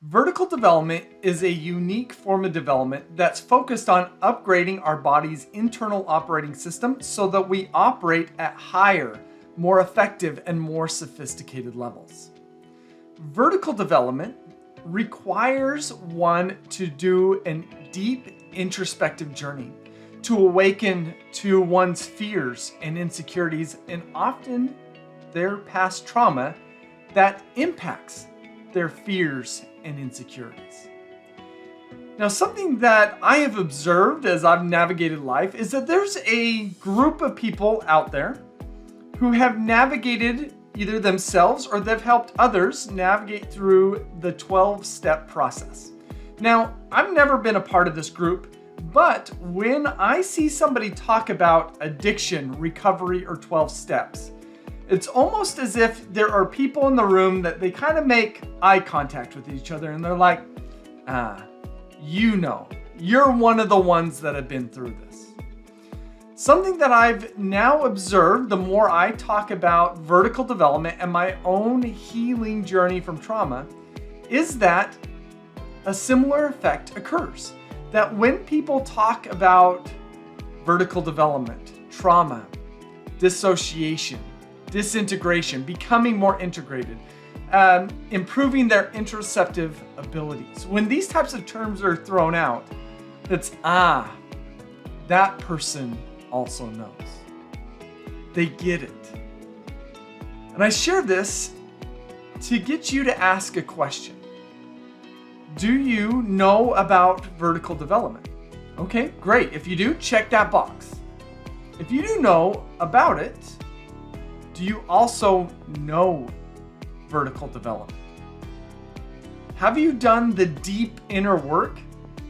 Vertical development is a unique form of development that's focused on upgrading our body's internal operating system so that we operate at higher, more effective, and more sophisticated levels. Vertical development requires one to do a deep introspective journey, to awaken to one's fears and insecurities, and often their past trauma that impacts their fears and insecurities. Now, something that I have observed as I've navigated life is that there's a group of people out there who have navigated either themselves or they've helped others navigate through the 12-step process. Now, I've never been a part of this group, but when I see somebody talk about addiction, recovery, or 12 steps, it's almost as if there are people in the room that they kind of make eye contact with each other and they're like, you're one of the ones that have been through this. Something that I've now observed the more I talk about vertical development and my own healing journey from trauma is that a similar effect occurs. That when people talk about vertical development, trauma, dissociation, disintegration, becoming more integrated, improving their interoceptive abilities. When these types of terms are thrown out, it's, that person also knows. They get it. And I share this to get you to ask a question. Do you know about vertical development? Okay, great. If you do, check that box. If you do know about it, do you also know vertical development? Have you done the deep inner work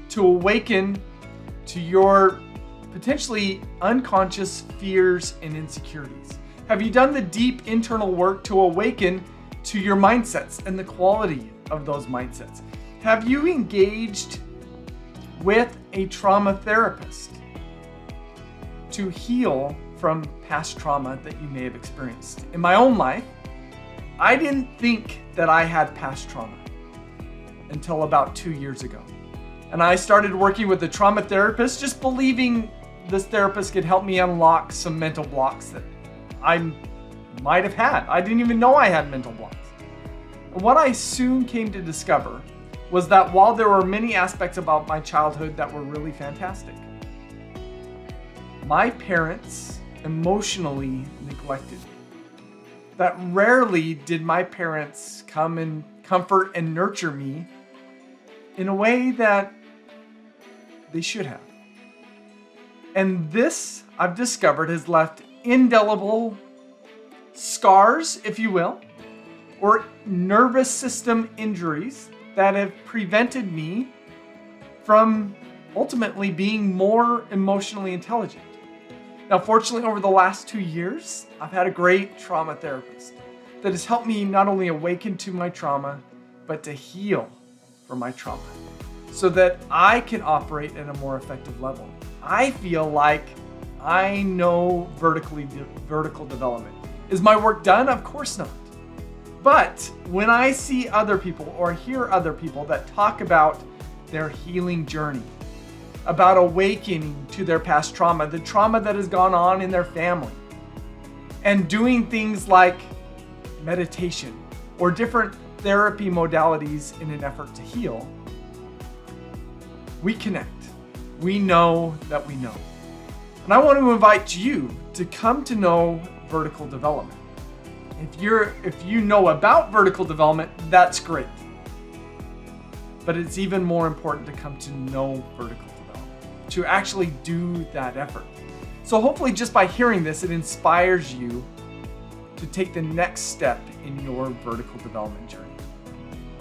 to awaken to your potentially unconscious fears and insecurities? Have you done the deep internal work to awaken to your mindsets and the quality of those mindsets? Have you engaged with a trauma therapist to heal from past trauma that you may have experienced? In my own life, I didn't think that I had past trauma until about 2 years ago. And I started working with a trauma therapist, just believing this therapist could help me unlock some mental blocks that I might have had. I didn't even know I had mental blocks. And what I soon came to discover was that while there were many aspects about my childhood that were really fantastic, my parents emotionally neglected me. That rarely did my parents come and comfort and nurture me in a way that they should have. And this, I've discovered, has left indelible scars, if you will, or nervous system injuries that have prevented me from ultimately being more emotionally intelligent. Now, fortunately, over the last 2 years, I've had a great trauma therapist that has helped me not only awaken to my trauma, but to heal from my trauma so that I can operate at a more effective level. I feel like I know vertical development. Is my work done? Of course not. But when I see other people or hear other people that talk about their healing journey, about awakening to their past trauma, the trauma that has gone on in their family, and doing things like meditation or different therapy modalities in an effort to heal, we connect. We know that we know. And I want to invite you to come to know vertical development. If you know about vertical development, that's great. But it's even more important to come to know vertical development, to actually do that effort. So hopefully just by hearing this, it inspires you to take the next step in your vertical development journey.